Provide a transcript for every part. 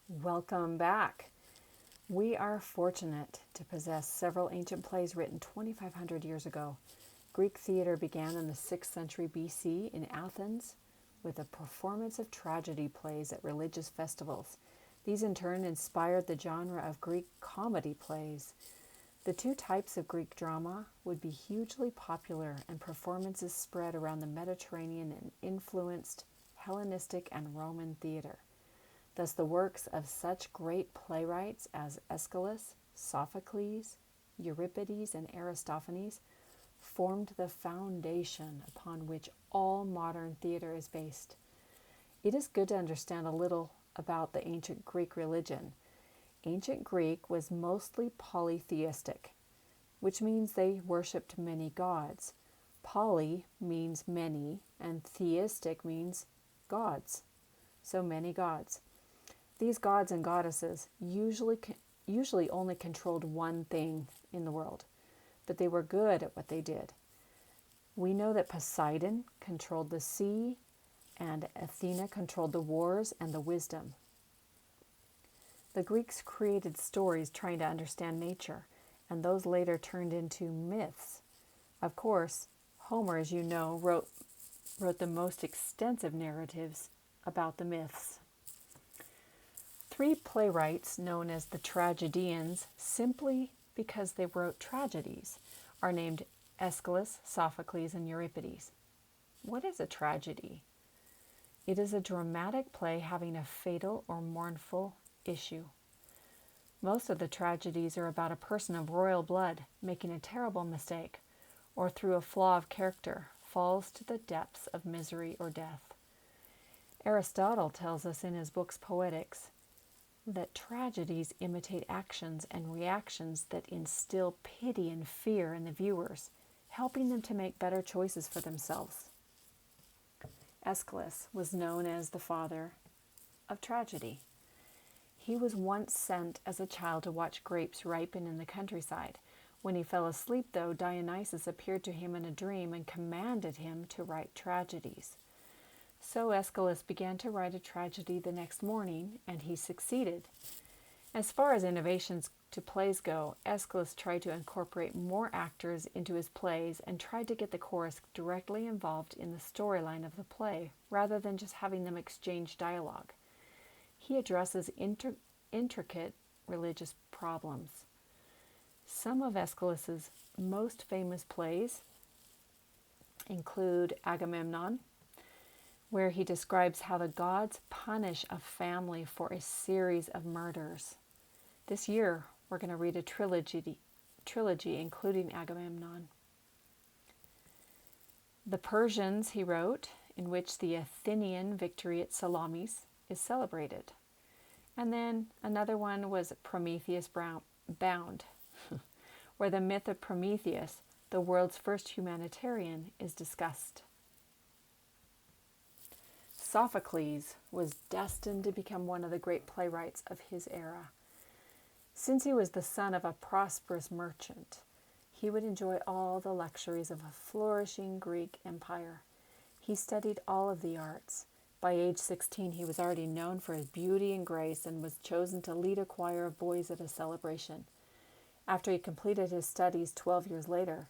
Welcome back. We are fortunate to possess several ancient plays written 2,500 years ago. Greek theater began in the 6th century BC in Athens with a performance of tragedy plays at religious festivals. These in turn inspired the genre of Greek comedy plays. The two types of Greek drama would be hugely popular, and performances spread around the Mediterranean and influenced Hellenistic and Roman theater. Thus, the works of such great playwrights as Aeschylus, Sophocles, Euripides, and Aristophanes formed the foundation upon which all modern theater is based. It is good to understand a little about the ancient Greek religion. Ancient Greek was mostly polytheistic, which means they worshipped many gods. Poly means many, and theistic means gods, so many gods. These gods and goddesses usually only controlled one thing in the world, but they were good at what they did. We know that Poseidon controlled the sea, and Athena controlled the wars and the wisdom. The Greeks created stories trying to understand nature, and those later turned into myths. Of course, Homer, as you know, wrote the most extensive narratives about the myths. Three playwrights, known as the tragedians simply because they wrote tragedies, are named Aeschylus, Sophocles, and Euripides. What is a tragedy? It is a dramatic play having a fatal or mournful issue. Most of the tragedies are about a person of royal blood making a terrible mistake, or through a flaw of character, falls to the depths of misery or death. Aristotle tells us in his books Poetics that tragedies imitate actions and reactions that instill pity and fear in the viewers, helping them to make better choices for themselves. Aeschylus was known as the father of tragedy. He was once sent as a child to watch grapes ripen in the countryside. When he fell asleep, though, Dionysus appeared to him in a dream and commanded him to write tragedies. So Aeschylus began to write a tragedy the next morning, and he succeeded. As far as innovations to plays go, Aeschylus tried to incorporate more actors into his plays and tried to get the chorus directly involved in the storyline of the play, rather than just having them exchange dialogue. He addresses intricate religious problems. Some of Aeschylus's most famous plays include Agamemnon, where he describes how the gods punish a family for a series of murders. This year, we're going to read a trilogy including Agamemnon. The Persians, he wrote, in which the Athenian victory at Salamis is celebrated. And then another one was Prometheus Bound, where the myth of Prometheus, the world's first humanitarian, is discussed. Sophocles was destined to become one of the great playwrights of his era. Since he was the son of a prosperous merchant, he would enjoy all the luxuries of a flourishing Greek empire. He studied all of the arts. By age 16, he was already known for his beauty and grace and was chosen to lead a choir of boys at a celebration. After he completed his studies 12 years later,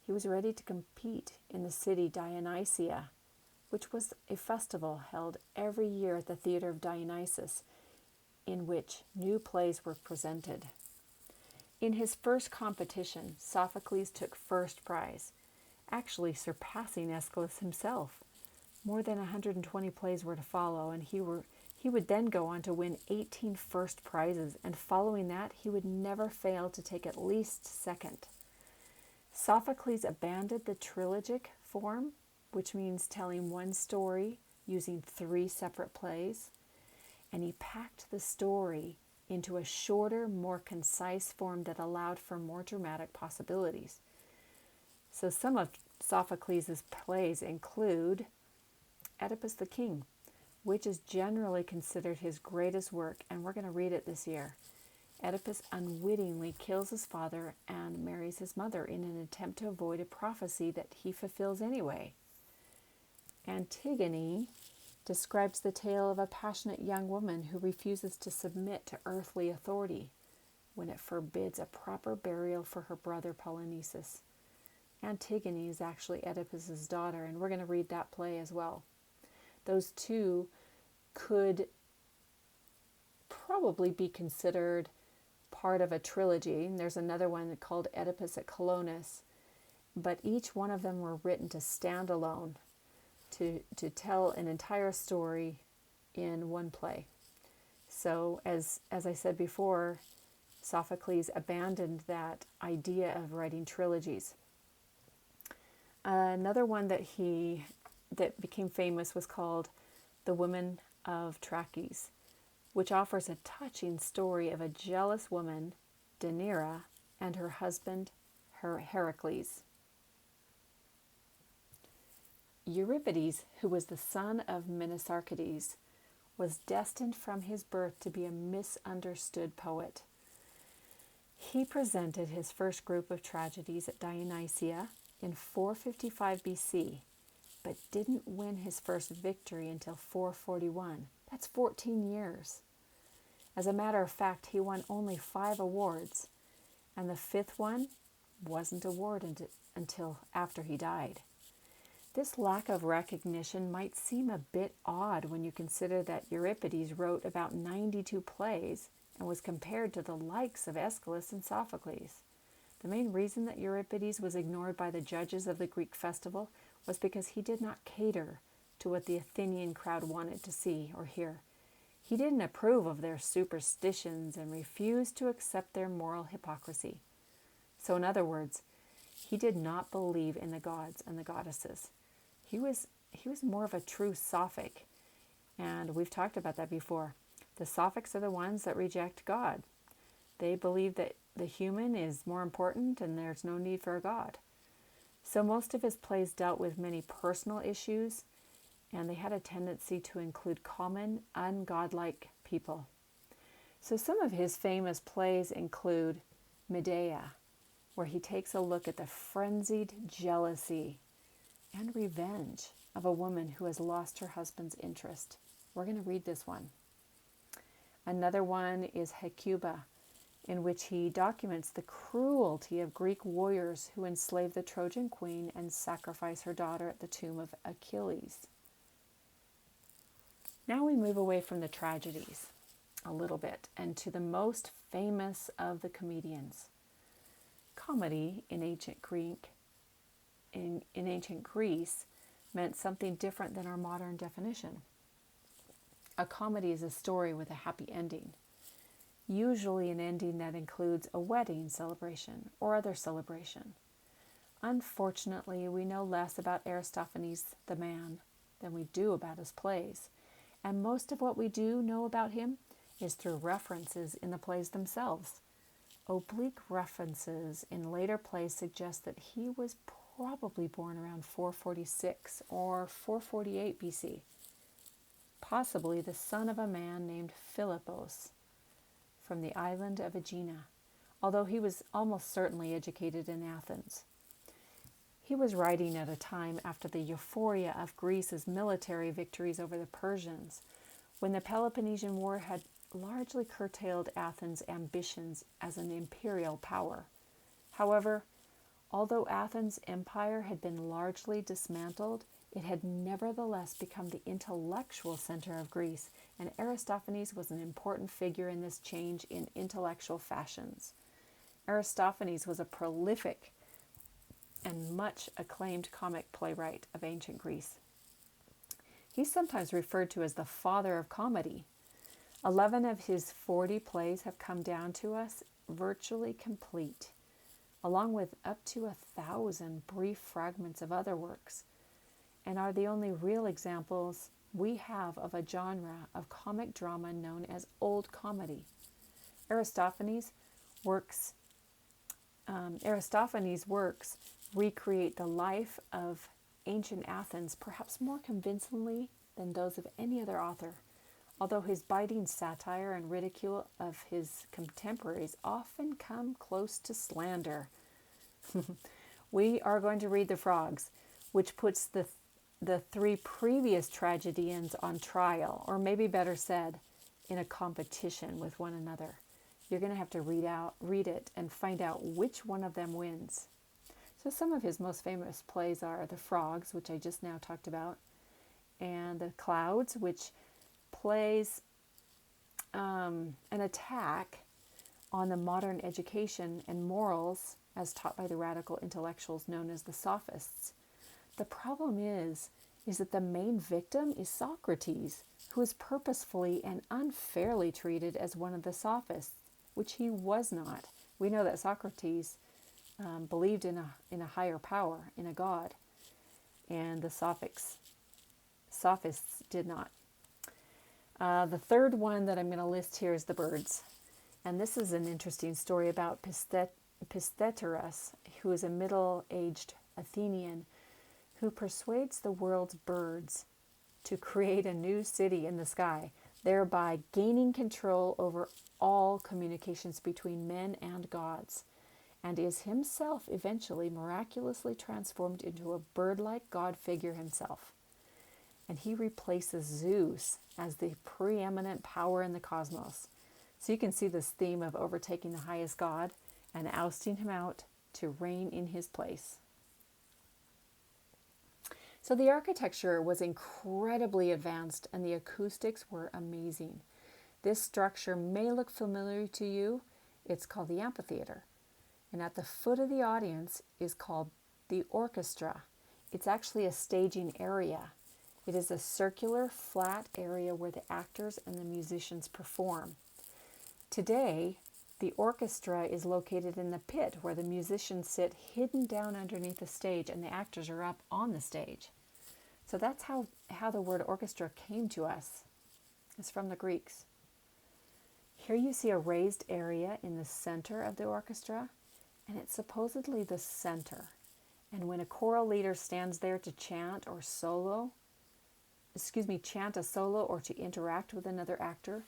he was ready to compete in the city Dionysia, which was a festival held every year at the Theatre of Dionysus, in which new plays were presented. In his first competition, Sophocles took first prize, actually surpassing Aeschylus himself. More than 120 plays were to follow, and he would then go on to win 18 first prizes, and following that, he would never fail to take at least second. Sophocles abandoned the trilogic form, which means telling one story using 3 separate plays, and he packed the story into a shorter, more concise form that allowed for more dramatic possibilities. So some of Sophocles' plays include Oedipus the King, which is generally considered his greatest work, and we're going to read it this year. Oedipus unwittingly kills his father and marries his mother in an attempt to avoid a prophecy that he fulfills anyway. Antigone describes the tale of a passionate young woman who refuses to submit to earthly authority when it forbids a proper burial for her brother Polynices. Antigone is actually Oedipus's daughter, and we're going to read that play as well. Those two could probably be considered part of a trilogy. And there's another one called Oedipus at Colonus, but each one of them were written to stand alone, to tell an entire story in one play. So as I said before, Sophocles abandoned that idea of writing trilogies. Another one that became famous was called The Women of Trachis, which offers a touching story of a jealous woman, Deneira, and her husband, Heracles. Euripides, who was the son of Menasarchides, was destined from his birth to be a misunderstood poet. He presented his first group of tragedies at Dionysia in 455 BC, but didn't win his first victory until 441. That's 14 years. As a matter of fact, he won only 5 awards, and the 5th one wasn't awarded until after he died. This lack of recognition might seem a bit odd when you consider that Euripides wrote about 92 plays and was compared to the likes of Aeschylus and Sophocles. The main reason that Euripides was ignored by the judges of the Greek festival was because he did not cater to what the Athenian crowd wanted to see or hear. He didn't approve of their superstitions and refused to accept their moral hypocrisy. So in other words, he did not believe in the gods and the goddesses. He was more of a true Sophic, and we've talked about that before. The Sophics are the ones that reject God. They believe that the human is more important and there's no need for a God. So most of his plays dealt with many personal issues, and they had a tendency to include common, ungodlike people. So some of his famous plays include Medea, where he takes a look at the frenzied jealousy and revenge of a woman who has lost her husband's interest. We're going to read this one. Another one is Hecuba, in which he documents the cruelty of Greek warriors who enslave the Trojan queen and sacrifice her daughter at the tomb of Achilles. Now we move away from the tragedies a little bit and to the most famous of the comedians. Comedy in ancient Greece meant something different than our modern definition. A comedy is a story with a happy ending, usually an ending that includes a wedding celebration or other celebration. Unfortunately, we know less about Aristophanes the man than we do about his plays, and most of what we do know about him is through references in the plays themselves. Oblique references in later plays suggest that he was probably born around 446 or 448 BC, possibly the son of a man named Philippos from the island of Aegina, although he was almost certainly educated in Athens. He was writing at a time after the euphoria of Greece's military victories over the Persians, when the Peloponnesian War had largely curtailed Athens' ambitions as an imperial power. However, although Athens' empire had been largely dismantled, it had nevertheless become the intellectual center of Greece, and Aristophanes was an important figure in this change in intellectual fashions. Aristophanes was a prolific and much acclaimed comic playwright of ancient Greece. He's sometimes referred to as the father of comedy. 11 of his 40 plays have come down to us virtually complete, along with up to 1,000 brief fragments of other works, and are the only real examples we have of a genre of comic drama known as Old Comedy. Aristophanes' works recreate the life of ancient Athens perhaps more convincingly than those of any other author, although his biting satire and ridicule of his contemporaries often come close to slander. We are going to read The Frogs, which puts the the three previous tragedians on trial, or maybe better said, in a competition with one another. You're going to have to read it, and find out which one of them wins. So some of his most famous plays are The Frogs, which I just now talked about, and The Clouds, which plays an attack on the modern education and morals as taught by the radical intellectuals known as the Sophists. The problem is that the main victim is Socrates, who is purposefully and unfairly treated as one of the Sophists, which he was not. We know that Socrates believed in a higher power, in a god, and the Sophists did not. The third one that I'm going to list here is the birds. And this is an interesting story about Pistheterus, who is a middle-aged Athenian who persuades the world's birds to create a new city in the sky, thereby gaining control over all communications between men and gods, and is himself eventually miraculously transformed into a bird-like god figure himself. And he replaces Zeus as the preeminent power in the cosmos. So you can see this theme of overtaking the highest god and ousting him out to reign in his place. So the architecture was incredibly advanced and the acoustics were amazing. This structure may look familiar to you. It's called the Amphitheatre. And at the foot of the audience is called the orchestra. It's actually a staging area. It is a circular, flat area where the actors and the musicians perform. Today, the orchestra is located in the pit where the musicians sit hidden down underneath the stage and the actors are up on the stage. So that's how the word orchestra came to us. It's from the Greeks. Here you see a raised area in the center of the orchestra, and it's supposedly the center. And when a choral leader stands there to chant a solo or to interact with another actor,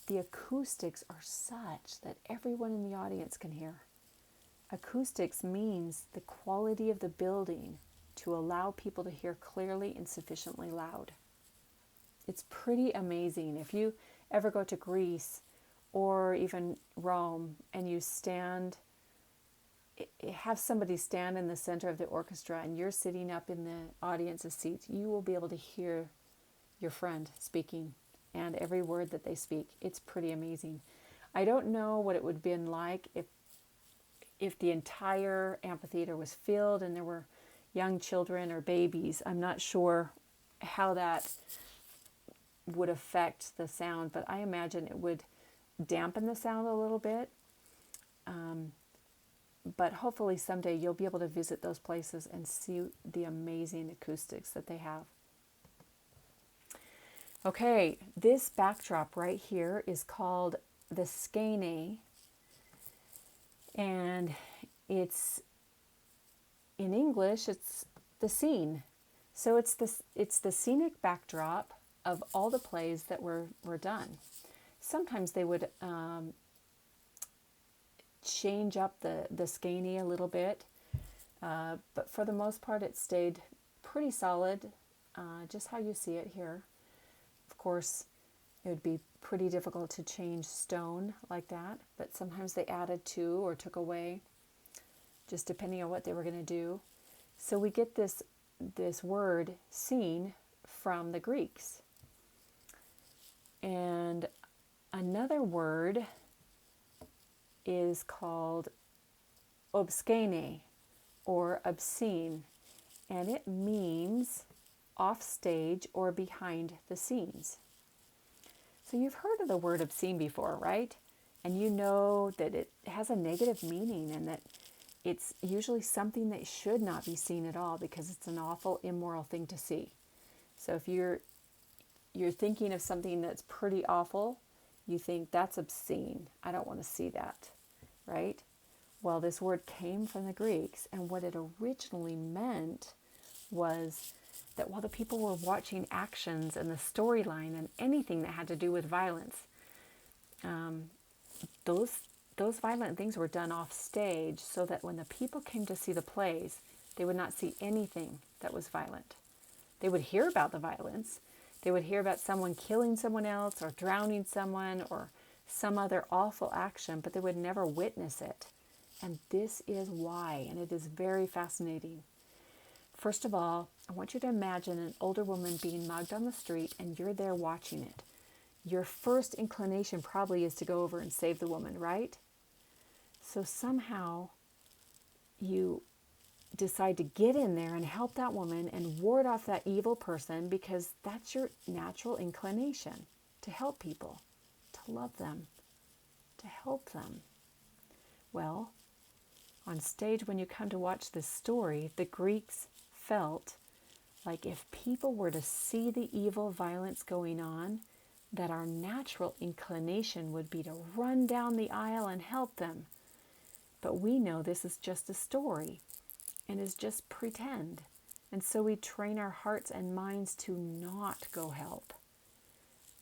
the acoustics are such that everyone in the audience can hear. Acoustics means the quality of the building to allow people to hear clearly and sufficiently loud. It's pretty amazing. If you ever go to Greece or even Rome and you have somebody stand in the center of the orchestra and you're sitting up in the audience's seats, you will be able to hear your friend speaking and every word that they speak. It's pretty amazing. I don't know what it would have been like if the entire amphitheater was filled and there were young children or babies. I'm not sure how that would affect the sound, but I imagine it would dampen the sound a little bit. But hopefully someday you'll be able to visit those places and see the amazing acoustics that they have. Okay, this backdrop right here is called the skéné, and it's, in English, it's the scene. So it's the scenic backdrop of all the plays that were done. Sometimes they would change up the skéné a little bit, but for the most part it stayed pretty solid, just how you see it here. Of course, it would be pretty difficult to change stone like that, but sometimes they added to or took away, just depending on what they were going to do. So we get this word scene from the Greeks. And another word is called obscene or obscene, and it means off stage or behind the scenes. So you've heard of the word obscene before, right? And you know that it has a negative meaning and that it's usually something that should not be seen at all because it's an awful, immoral thing to see. So if you're thinking of something that's pretty awful, you think that's obscene. I don't want to see that, right? Well, this word came from the Greeks, and what it originally meant was that while the people were watching actions and the storyline and anything that had to do with violence, those violent things were done off stage so that when the people came to see the plays, they would not see anything that was violent. They would hear about the violence. They would hear about someone killing someone else or drowning someone or some other awful action, but they would never witness it. And this is why, and it is very fascinating. First of all, I want you to imagine an older woman being mugged on the street and you're there watching it. Your first inclination probably is to go over and save the woman, right? So somehow you decide to get in there and help that woman and ward off that evil person because that's your natural inclination, to help people, to love them, to help them. Well, on stage, when you come to watch this story, the Greeks felt like if people were to see the evil violence going on, that our natural inclination would be to run down the aisle and help them. But we know this is just a story and is just pretend. And so we train our hearts and minds to not go help.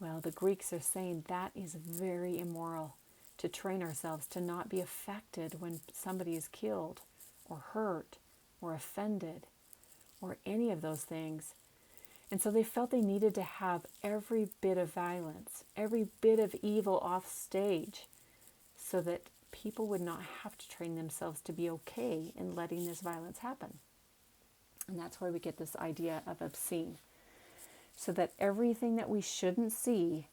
Well, the Greeks are saying that is very immoral, to train ourselves to not be affected when somebody is killed or hurt or offended or any of those things. And so they felt they needed to have every bit of violence, every bit of evil off stage so that people would not have to train themselves to be okay in letting this violence happen. And that's where we get this idea of obscene. So that everything that we shouldn't see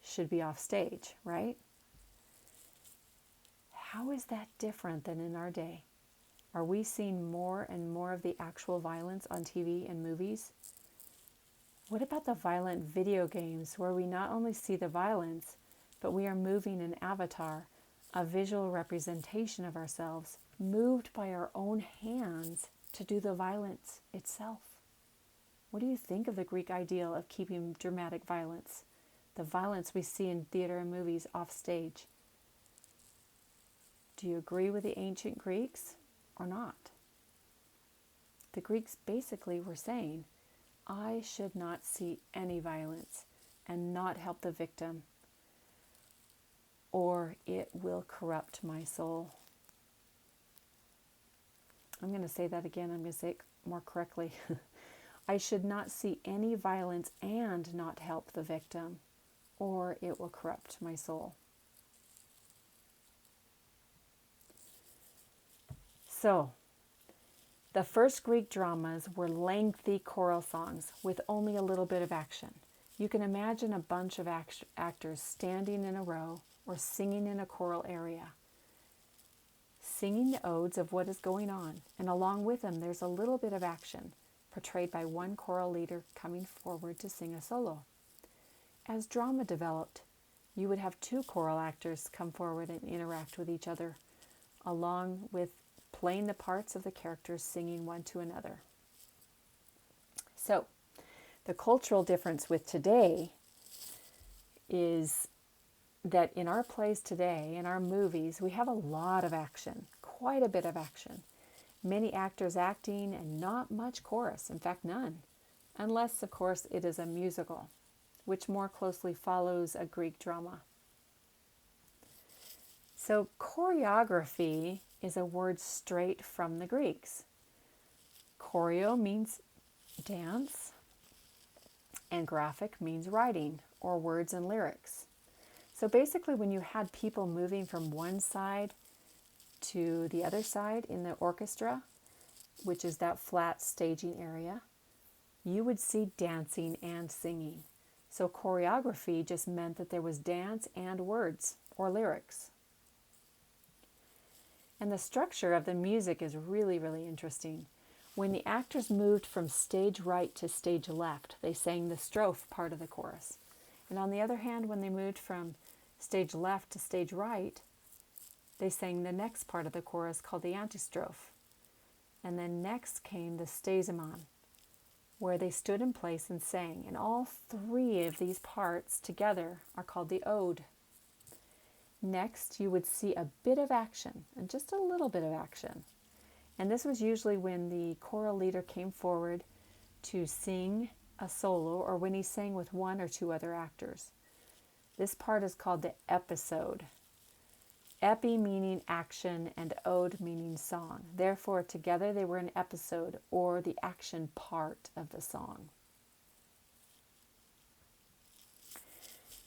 should be off stage, right? How is that different than in our day? Are we seeing more and more of the actual violence on TV and movies? What about the violent video games where we not only see the violence, but we are moving an avatar, a visual representation of ourselves, moved by our own hands to do the violence itself? What do you think of the Greek ideal of keeping dramatic violence, the violence we see in theater and movies off stage? Do you agree with the ancient Greeks or not? The Greeks basically were saying, I should not see any violence and not help the victim, or it will corrupt my soul. I'm going to say that again. I'm going to say it more correctly. I should not see any violence and not help the victim, or it will corrupt my soul. So, the first Greek dramas were lengthy choral songs with only a little bit of action. You can imagine a bunch of actors standing in a row or singing in a choral area, singing the odes of what is going on, and along with them there's a little bit of action, portrayed by one choral leader coming forward to sing a solo. As drama developed, you would have two choral actors come forward and interact with each other, along with playing the parts of the characters singing one to another. So, the cultural difference with today is that in our plays today, in our movies, we have a lot of action, quite a bit of action. Many actors acting and not much chorus, in fact none, unless of course it is a musical, which more closely follows a Greek drama. So choreography is a word straight from the Greeks. Choreo means dance, and graphic means writing or words and lyrics. So basically when you had people moving from one side to the other side in the orchestra, which is that flat staging area, you would see dancing and singing. So choreography just meant that there was dance and words or lyrics. And the structure of the music is really, really interesting. When the actors moved from stage right to stage left, they sang the strophe part of the chorus. And on the other hand, when they moved from stage left to stage right, they sang the next part of the chorus called the antistrophe. And then next came the stasiemon, where they stood in place and sang. And all three of these parts together are called the ode. Next, you would see a bit of action, and just a little bit of action. And this was usually when the choral leader came forward to sing a solo, or when he sang with one or two other actors. This part is called the episode. Epi meaning action and ode meaning song. Therefore, together they were an episode, or the action part of the song.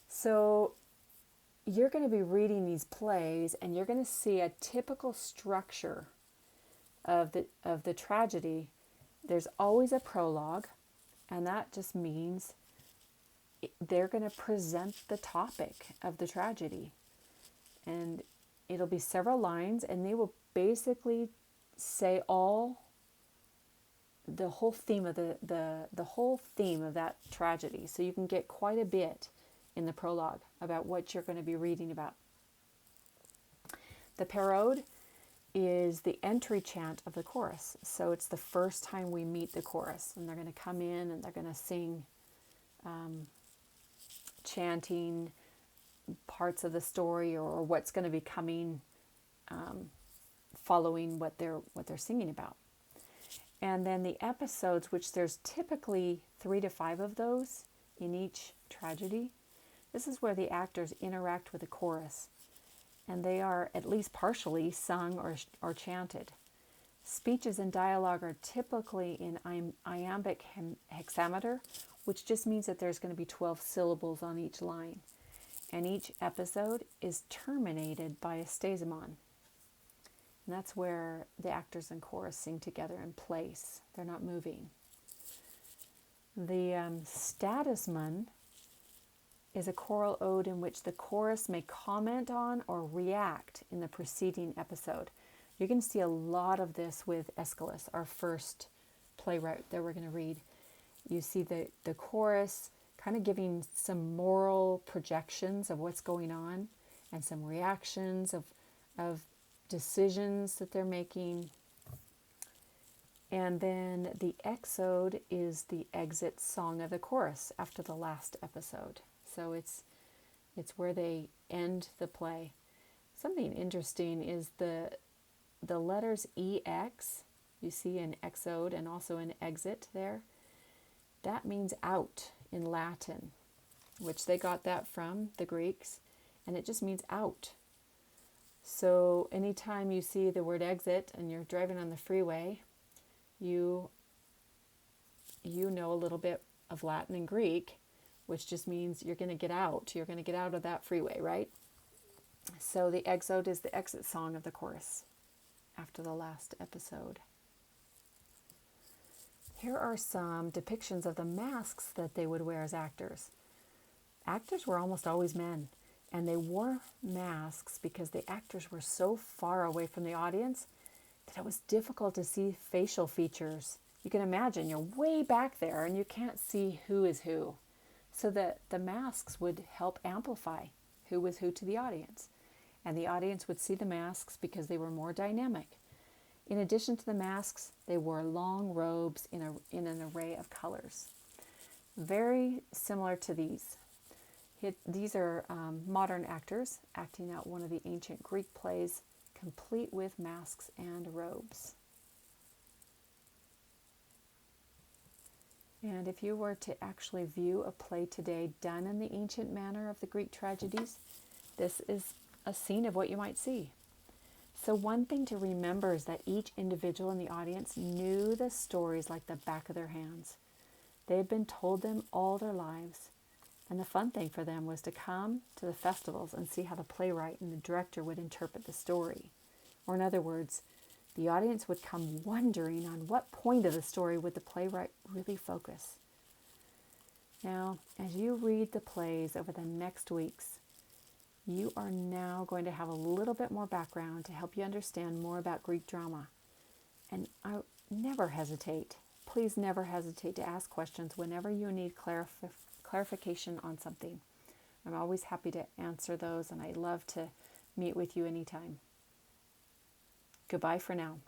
So you're going to be reading these plays, and you're going to see a typical structure of the tragedy. There's always a prologue, and that just means they're going to present the topic of the tragedy. And it'll be several lines, and they will basically say the whole theme of the whole theme of that tragedy. So you can get quite a bit in the prologue about what you're going to be reading about. The parode is the entry chant of the chorus. So it's the first time we meet the chorus, and they're going to come in and they're going to sing, chanting parts of the story or what's going to be coming, following what they're singing about. And then the episodes, which there's typically 3 to 5 of those in each tragedy. This is where the actors interact with the chorus, and they are at least partially sung or chanted. Speeches and dialogue are typically in iambic hexameter, which just means that there's going to be 12 syllables on each line. And each episode is terminated by a stazimon. And that's where the actors and chorus sing together in place. They're not moving. The statusmon is a choral ode in which the chorus may comment on or react in the preceding episode. You're going to see a lot of this with Aeschylus, our first playwright that we're going to read. You see the chorus kind of giving some moral projections of what's going on and some reactions of decisions that they're making. And then the exode is the exit song of the chorus after the last episode. So it's where they end the play. Something interesting is the letters EX, you see in exode and also in exit there. That means out in Latin, which they got that from the Greeks, and it just means out. So anytime you see the word exit and you're driving on the freeway, you know a little bit of Latin and Greek, which just means you're going to get out. You're going to get out of that freeway, right? So the exode is the exit song of the chorus after the last episode. Here are some depictions of the masks that they would wear as actors. Actors were almost always men, and they wore masks because the actors were so far away from the audience that it was difficult to see facial features. You can imagine you're way back there and you can't see who is who. So that the masks would help amplify who was who to the audience. And the audience would see the masks because they were more dynamic. In addition to the masks, they wore long robes in an array of colors. Very similar to these. These are modern actors acting out one of the ancient Greek plays, complete with masks and robes. And if you were to actually view a play today done in the ancient manner of the Greek tragedies, this is a scene of what you might see. So one thing to remember is that each individual in the audience knew the stories like the back of their hands. They had been told them all their lives. And the fun thing for them was to come to the festivals and see how the playwright and the director would interpret the story. Or in other words, the audience would come wondering on what point of the story would the playwright really focus. Now, as you read the plays over the next weeks, you are now going to have a little bit more background to help you understand more about Greek drama. And never hesitate. Please never hesitate to ask questions whenever you need clarification on something. I'm always happy to answer those, and I love to meet with you anytime. Goodbye for now.